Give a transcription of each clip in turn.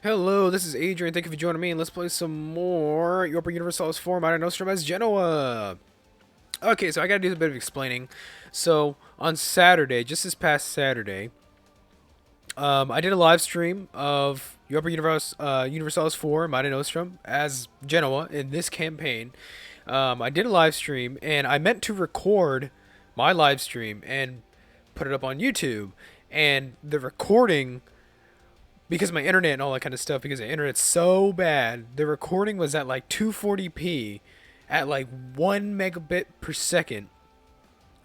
Hello, this is Adrian. Thank you for joining me, and let's play some more Europa Universalis IV, Mare Nostrum as Genoa. Okay, so I gotta do a bit of explaining. So, on Saturday, just this past Saturday, I did a live stream of Universalis IV, Mare Nostrum as Genoa in this campaign. I did a live stream, and I meant to record my live stream and put it up on YouTube. And the recording, because my internet and all that kind of stuff, because the internet's so bad, the recording was at like 240p at like 1 megabit per second,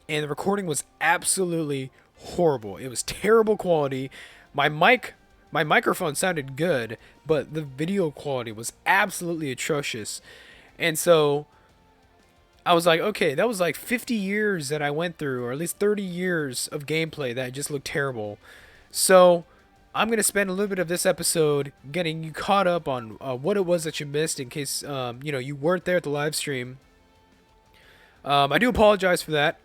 and the recording was absolutely horrible. It was terrible quality. My my microphone sounded good, but the video quality was absolutely atrocious. And so I was like, okay, that was like 50 years that I went through, or at least 30 years of gameplay that just looked terrible. So I'm gonna spend a little bit of this episode getting you caught up on what it was that you missed in case you weren't there at the live stream. I do apologize for that.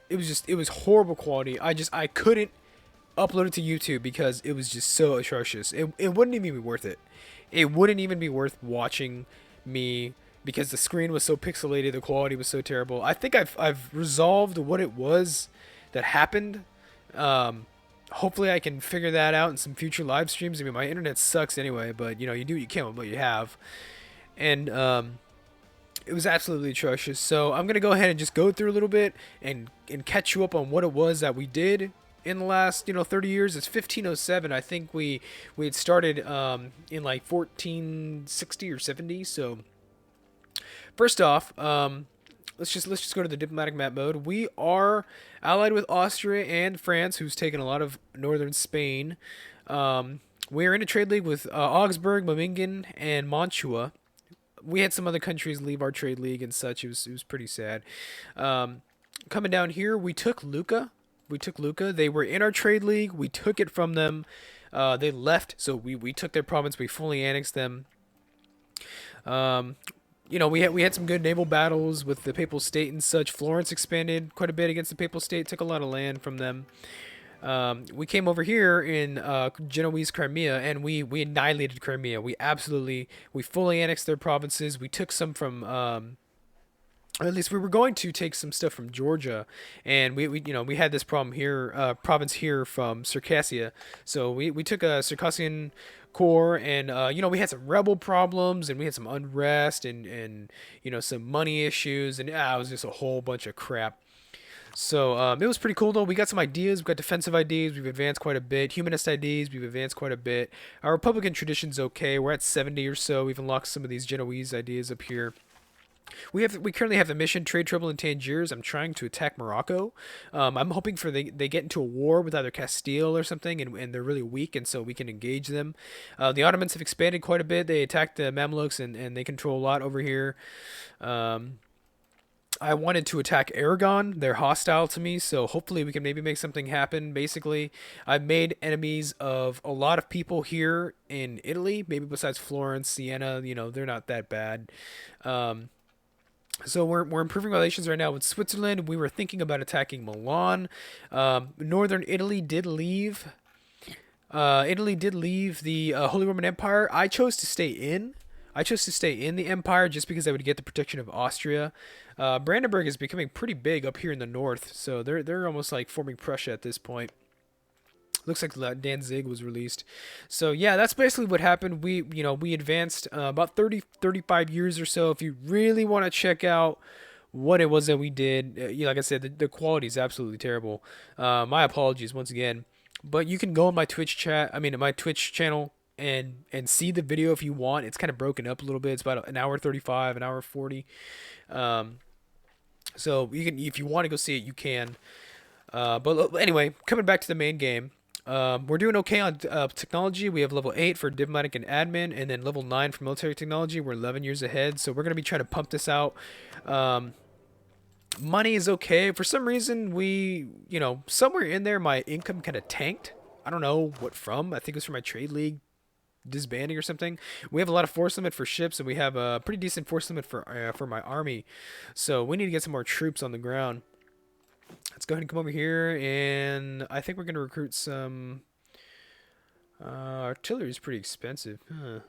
It was horrible quality. I couldn't upload it to YouTube because it was just so atrocious. It wouldn't even be worth it. It wouldn't even be worth watching me because the screen was so pixelated, the quality was so terrible. I think I've resolved what it was that happened. Hopefully I can figure that out in some future live streams. I mean, my internet sucks anyway, but you do what you can with what you have. And it was absolutely atrocious. So I'm gonna go ahead and just go through a little bit and catch you up on what it was that we did in the last 30 years. It's 1507. I think we had started in like 1460 or 70. So first off, let's just go to the diplomatic map mode. We are allied with Austria and France, who's taken a lot of northern Spain. We are in a trade league with Augsburg, Memmingen, and Mantua. We had some other countries leave our trade league and such. It was pretty sad. Coming down here, we took Lucca. We took Lucca. They were in our trade league. We took it from them. They left, so we took their province. We fully annexed them. Um, we had some good naval battles with the Papal State and such. Florence expanded quite a bit against the Papal State. Took a lot of land from them. We came over here in Genoese Crimea, and we annihilated Crimea. We fully annexed their provinces. We took some from, or at least we were going to take some stuff from Georgia, and we had this province here from Circassia. So we took a Circassian core, and we had some rebel problems, and we had some unrest, and some money issues, and it was just a whole bunch of crap. So it was pretty cool though. We got some ideas. We got defensive ideas. We've advanced quite a bit. Humanist ideas. We've advanced quite a bit. Our Republican tradition's okay. We're at 70 or so. We've unlocked some of these Genoese ideas up here. We currently have the mission trade trouble in Tangiers. I'm trying to attack Morocco. I'm hoping for they get into a war with either Castile or something, and they're really weak, and so we can engage them. The Ottomans have expanded quite a bit. They attacked the Mamluks, and they control a lot over here. Um, I wanted to attack Aragon. They're hostile to me, so hopefully we can maybe make something happen. Basically, I've made enemies of a lot of people here in Italy, maybe besides Florence, Siena. They're not that bad. Um, so we're improving relations right now with Switzerland. We were thinking about attacking Milan. Northern Italy did leave. Italy did leave the Holy Roman Empire. I chose to stay in. I chose to stay in the empire just because I would get the protection of Austria. Brandenburg is becoming pretty big up here in the north, so they're almost like forming Prussia at this point. Looks like Danzig was released. So yeah, that's basically what happened. We advanced about 35 years or so. If you really want to check out what it was that we did, like I said, the quality is absolutely terrible. My apologies once again. But you can go on my Twitch chat. I mean, my Twitch channel and see the video if you want. It's kind of broken up a little bit. It's about an hour 35, an hour 40. Um, so you can, if you want to go see it, you can. But anyway, coming back to the main game. We're doing okay on technology. We have level 8 for diplomatic and admin, and then level 9 for military technology. We're 11 years ahead, so we're going to be trying to pump this out. Money is okay. For some reason, somewhere in there, my income kind of tanked. I don't know what from. I think it was from my trade league disbanding or something. We have a lot of force limit for ships, and we have a pretty decent force limit for my army. So we need to get some more troops on the ground. Let's go ahead and come over here, and I think we're going to recruit some Artillery is pretty expensive. Huh.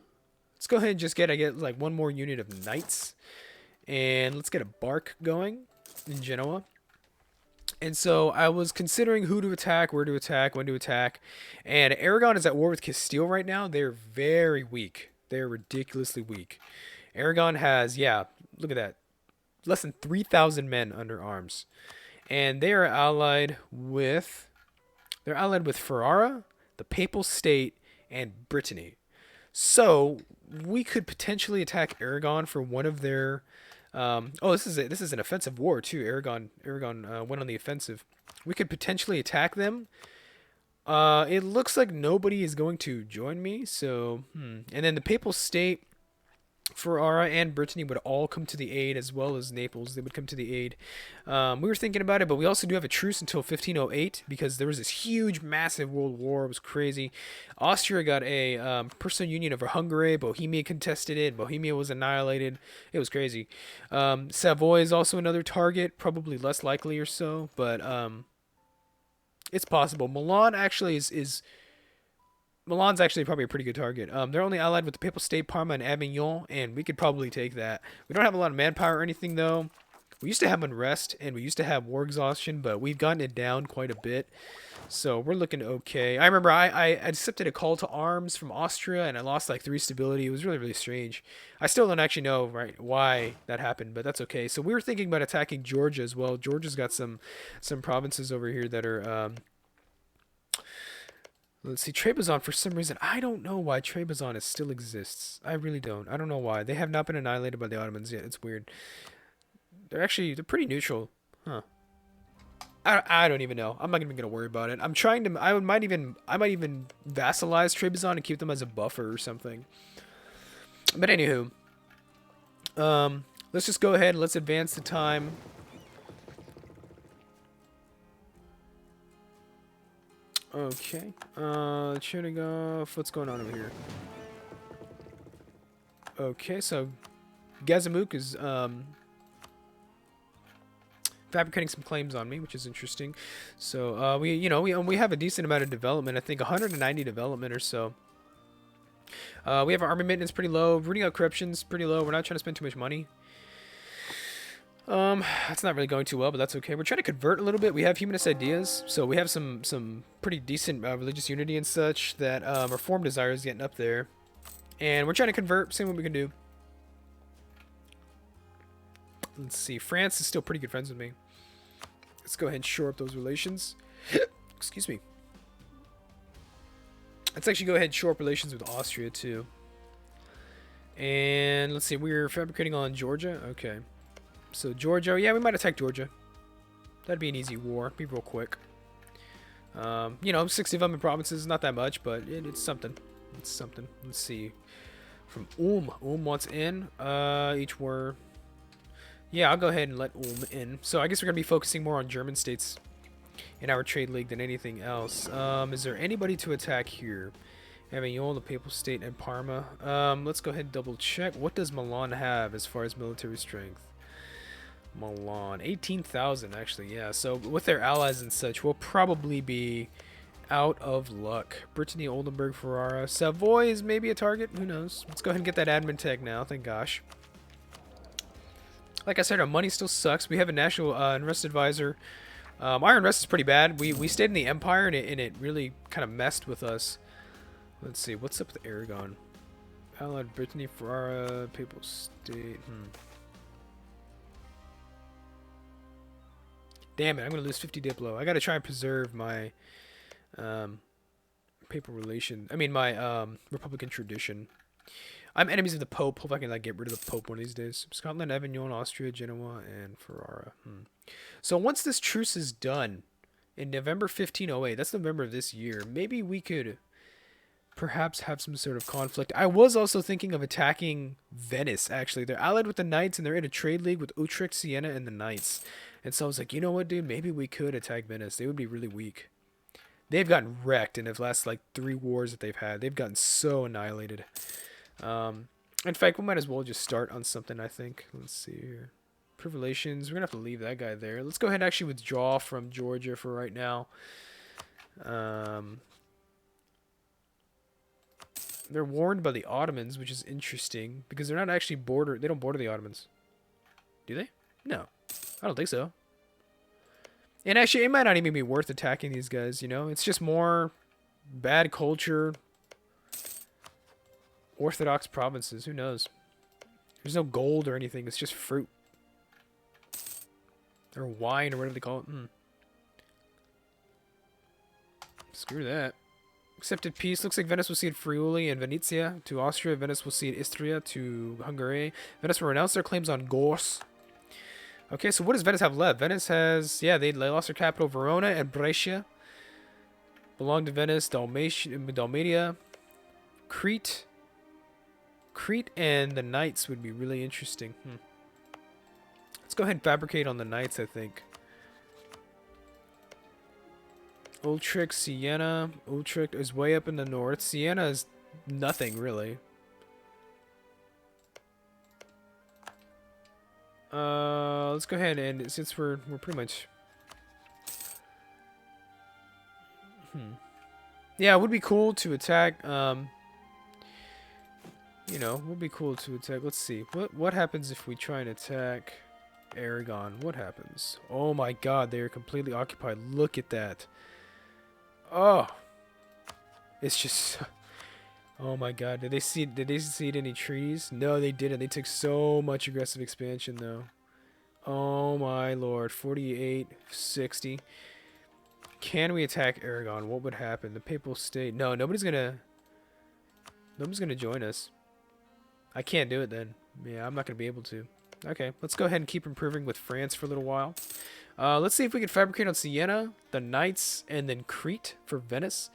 Let's go ahead and just get like one more unit of knights, and let's get a bark going in Genoa. And so I was considering who to attack, where to attack, when to attack. And Aragon is at war with Castile right now. They're very weak. They're ridiculously weak. Aragon has, yeah, look at that. Less than 3,000 men under arms. And they are allied with Ferrara, the Papal State, and Brittany. So we could potentially attack Aragon for one of their. This is an offensive war too. Aragon went on the offensive. We could potentially attack them. It looks like nobody is going to join me. So, and then the Papal State, Ferrara, and Brittany would all come to the aid, as well as Naples. They would come to the aid. We were thinking about it, but we also do have a truce until 1508 because there was this huge, massive world war. It was crazy. Austria got a personal union over Hungary. Bohemia contested it. Bohemia was annihilated. It was crazy. Savoy is also another target, probably less likely or so, but it's possible. Milan's actually probably a pretty good target. They're only allied with the Papal State, Parma, and Avignon, and we could probably take that. We don't have a lot of manpower or anything, though. We used to have unrest, and we used to have war exhaustion, but we've gotten it down quite a bit. So we're looking okay. I remember I accepted a call to arms from Austria, and I lost like 3 stability. It was really, really strange. I still don't actually know why that happened, but that's okay. So we were thinking about attacking Georgia as well. Georgia's got some provinces over here that are... Let's see, Trebizond, for some reason, I don't know why Trebizond still exists. I really don't. I don't know why. They have not been annihilated by the Ottomans yet. It's weird. They're pretty neutral. Huh. I don't even know. I'm not even gonna worry about it. I'm trying to. I might even vassalize Trebizond and keep them as a buffer or something. But anywho, let's just go ahead and let's advance the time. Okay. Chernigoff, what's going on over here? Okay, so Gazimuk is fabricating some claims on me, which is interesting. So we have a decent amount of development. I think 190 development or so. We have our army maintenance pretty low. Rooting out corruption's pretty low. We're not trying to spend too much money. That's not really going too well, but that's okay. We're trying to convert a little bit. We have humanist ideas, so we have some pretty decent religious unity and such. That reform desire is getting up there, and we're trying to convert. See what we can do. Let's see. France is still pretty good friends with me. Let's go ahead and shore up those relations. Excuse me. Let's actually go ahead and shore up relations with Austria too. And let's see. We're fabricating on Georgia. Okay. So Georgia, yeah, we might attack Georgia. That'd be an easy war. Be real quick. 60 of them in provinces, not that much, but it's something. It's something. Let's see. From wants in. Each war. Yeah, I'll go ahead and let in. So I guess we're gonna be focusing more on German states in our trade league than anything else. Is there anybody to attack here? Avignon, the Papal State, and Parma. Let's go ahead and double check. What does Milan have as far as military strength? Milan, 18,000 actually, yeah. So with their allies and such, we'll probably be out of luck. Brittany, Oldenburg, Ferrara. Savoy is maybe a target. Who knows? Let's go ahead and get that admin tag now. Thank gosh. Like I said, our money still sucks. We have a national unrest advisor. Our unrest is pretty bad. We stayed in the Empire, and it really kind of messed with us. Let's see. What's up with Aragon? Allied Brittany, Ferrara, Papal State. Damn it, I'm going to lose 50 Diplo. I got to try and preserve my papal relation. I mean, my Republican tradition. I'm enemies of the Pope. Hope I can get rid of the Pope one of these days. Scotland, Avignon, Austria, Genoa, and Ferrara. So once this truce is done in November 1508, that's November of this year, maybe we could perhaps have some sort of conflict. I was also thinking of attacking Venice, actually. They're allied with the Knights, and they're in a trade league with Utrecht, Siena, and the Knights. And so I was like, you know what, dude? Maybe we could attack Venice. They would be really weak. They've gotten wrecked in the last, 3 wars that they've had. They've gotten so annihilated. In fact, we might as well just start on something, I think. Let's see here. Improve relations. We're going to have to leave that guy there. Let's go ahead and actually withdraw from Georgia for right now. They're warned by the Ottomans, which is interesting because they're not actually border. They don't border the Ottomans, do they? No, I don't think so. And actually, it might not even be worth attacking these guys. You know, it's just more bad culture, Orthodox provinces. Who knows? There's no gold or anything. It's just fruit or wine or whatever they call it. Screw that. Accepted peace. Looks like Venice will cede Friuli and Venezia to Austria. Venice will cede Istria to Hungary. Venice will renounce their claims on Gorse. Okay, so what does Venice have left? Venice has, yeah, they lost their capital, Verona and Brescia. Belong to Venice, Dalmatia, Crete. Crete and the Knights would be really interesting. Let's go ahead and fabricate on the Knights, I think. Utrecht, Siena. Utrecht is way up in the north. Siena is nothing, really. Let's go ahead and, since we're pretty much... Yeah, it would be cool to attack, you know, would be cool to attack. Let's see. What happens if we try and attack Aragon? What happens? Oh my god, they are completely occupied. Look at that. Oh. It's just... Oh my god, did they cede any treaties? No, they didn't. They took so much aggressive expansion though. Oh my lord, 48, 60. Can we attack Aragon? What would happen? The Papal State. No, nobody's gonna join us. I can't do it then. Yeah, I'm not gonna be able to. Okay, let's go ahead and keep improving with France for a little while. Let's see if we can fabricate on Siena, the Knights, and then Crete for Venice.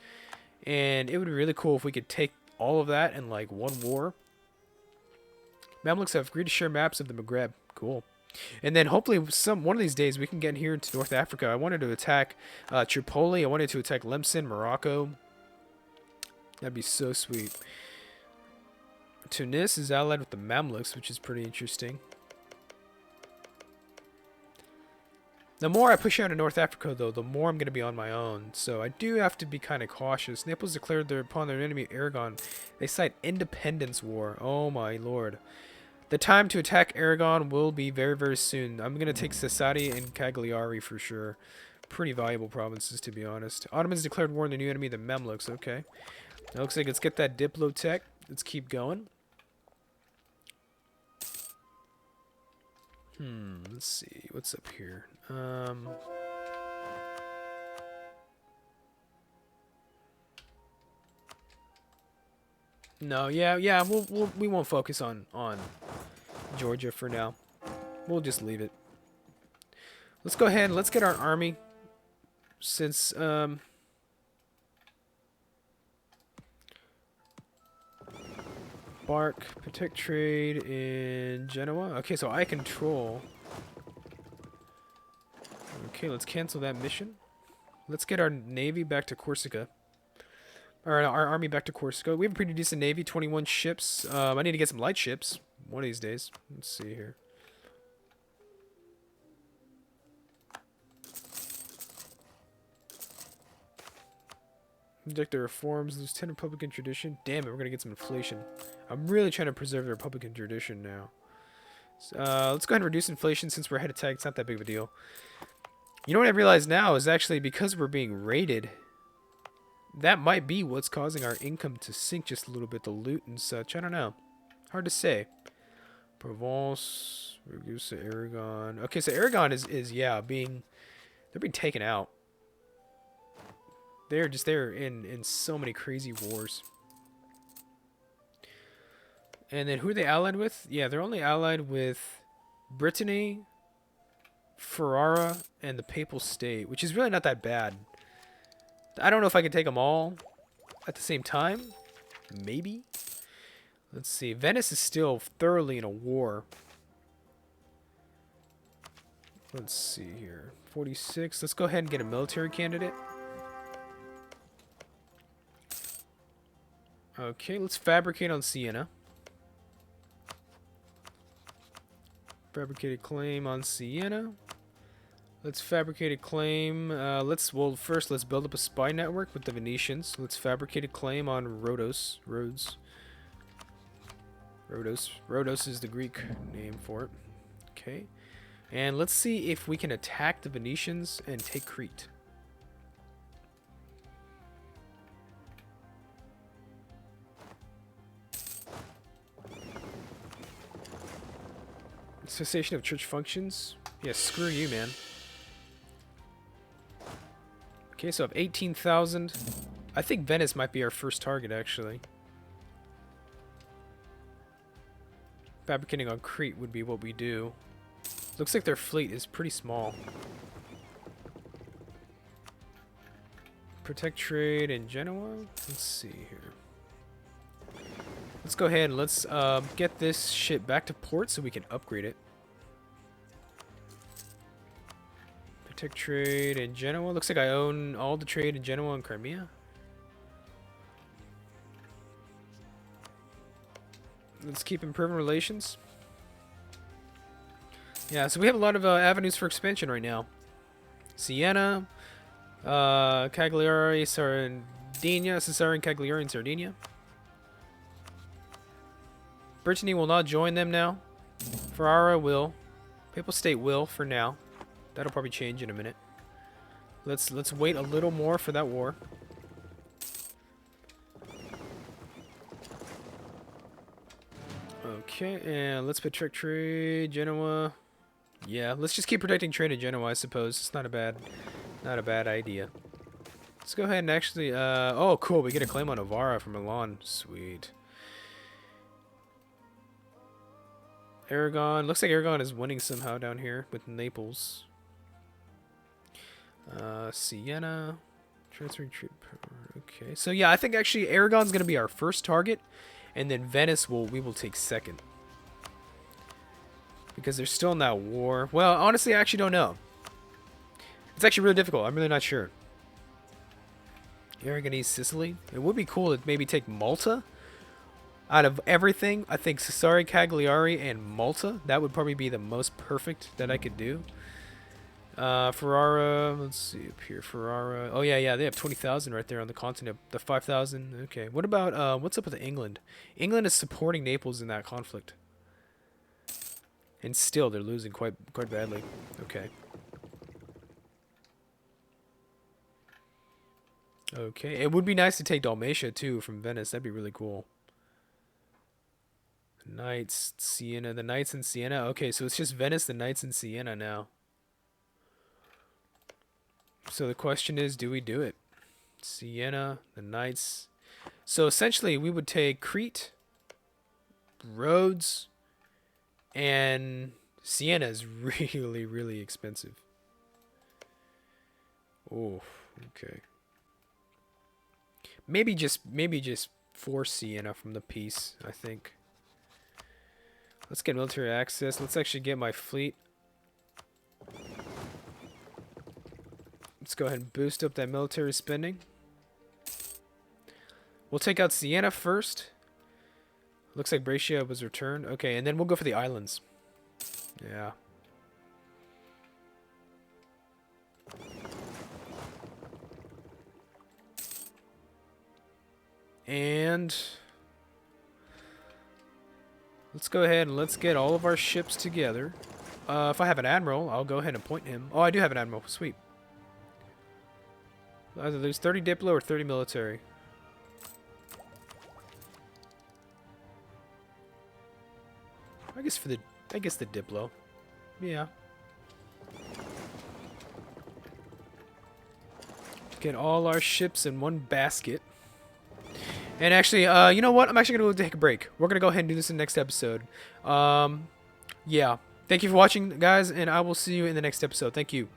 And it would be really cool if we could take all of that in like one war. Mamluks have agreed to share maps of the Maghreb. Cool. And then hopefully one of these days we can get here into North Africa. I wanted to attack Tripoli. I wanted to attack Lemson, Morocco. That'd be so sweet. Tunis is allied with the Mamluks, which is pretty interesting. The more I push out in North Africa, though, the more I'm going to be on my own. So I do have to be kind of cautious. Naples declared upon their enemy Aragon. They cite independence war. Oh my lord. The time to attack Aragon will be very, very soon. I'm going to take Sassari and Cagliari for sure. Pretty valuable provinces, to be honest. Ottomans declared war on the new enemy, the Mamluks. Okay. It looks like let's get that Diplotech. Let's keep going. Let's see. What's up here? No, yeah, we won't focus on Georgia for now. We'll just leave it. Let's go ahead and let's get our army. Since Bark, protect trade in Genoa. Okay, so I control. Okay, let's cancel that mission. Let's get our navy back to Corsica. Or our army back to Corsica. We have a pretty decent navy, 21 ships. I need to get some light ships one of these days. Let's see here. Inject the reforms, lose 10 Republican tradition. Damn it, we're gonna get some inflation. I'm really trying to preserve the Republican tradition now. So, let's go ahead and reduce inflation since we're ahead of tag. It's not that big of a deal. You know what I realize now is actually because we're being raided, that might be what's causing our income to sink just a little bit, the loot and such. I don't know. Hard to say. Provence, reduce Aragon. Okay, so Aragon is yeah, they're being taken out. They're in so many crazy wars. And then who are they allied with? Yeah, they're only allied with Brittany, Ferrara, and the Papal State, which is really not that bad. I don't know if I can take them all at the same time. Maybe. Let's see. Venice is still thoroughly in a war. Let's see here. 46. Let's go ahead and get a military candidate. Okay, let's fabricate on Siena. Fabricated claim on Siena. Let's fabricate a claim. First let's build up a spy network with the Venetians. Let's fabricate a claim on Rhodos. Rhodos is the Greek name for it. Okay. And let's see if we can attack the Venetians and take Crete. Cessation of church functions. Yeah, screw you, man. Okay, so I have 18,000. I think Venice might be our first target, actually. Fabricating on Crete would be what we do. Looks like their fleet is pretty small. Protect trade in Genoa. Let's see here. Let's go ahead and let's get this shit back to port so we can upgrade it. Protect trade in Genoa. Looks like I own all the trade in Genoa and Crimea. Let's keep improving relations. Yeah, so we have a lot of avenues for expansion right now. Siena, Cagliari, Sardinia, Cesare, Cagliari, and Sardinia. Brittany will not join them now. Ferrara will. Papal State will for now. That'll probably change in a minute. Let's wait a little more for that war. Okay, and let's protect trade Genoa. Yeah, let's just keep protecting trade in Genoa, I suppose. It's not a bad idea. Let's go ahead and actually oh cool, we get a claim on Novara from Milan. Sweet. Aragon. Looks like Aragon is winning somehow down here with Naples. Siena. Transferring trip. Okay. So yeah, I think actually Aragon's gonna be our first target, and then Venice we will take second. Because they're still in that war. Well, honestly, I actually don't know. It's actually really difficult. I'm really not sure. Aragonese Sicily. It would be cool to maybe take Malta. Out of everything, I think Cesare, Cagliari, and Malta. That would probably be the most perfect that I could do. Ferrara, let's see up here. Ferrara. Oh yeah, they have 20,000 right there on the continent. The 5,000. Okay. What about what's up with England? England is supporting Naples in that conflict, and still they're losing quite badly. Okay. Okay. It would be nice to take Dalmatia too from Venice. That'd be really cool. Knights, Siena, the Knights in Siena. Okay, so it's just Venice, the Knights in Siena now. So the question is, do we do it? Siena, the Knights. So essentially, we would take Crete, Rhodes, and Siena is really, really expensive. Oh, okay. Maybe just force Siena from the peace, I think. Let's get military access. Let's actually get my fleet. Let's go ahead and boost up that military spending. We'll take out Siena first. Looks like Brescia was returned. Okay, and then we'll go for the islands. Yeah. And let's go ahead and let's get all of our ships together. If I have an admiral, I'll go ahead and appoint him. Oh, I do have an admiral. Sweet. Either lose 30 Diplo or 30 military. I guess the Diplo. Yeah. Get all our ships in one basket. And actually, you know what? I'm actually going to take a break. We're going to go ahead and do this in the next episode. Yeah. Thank you for watching, guys, and I will see you in the next episode. Thank you.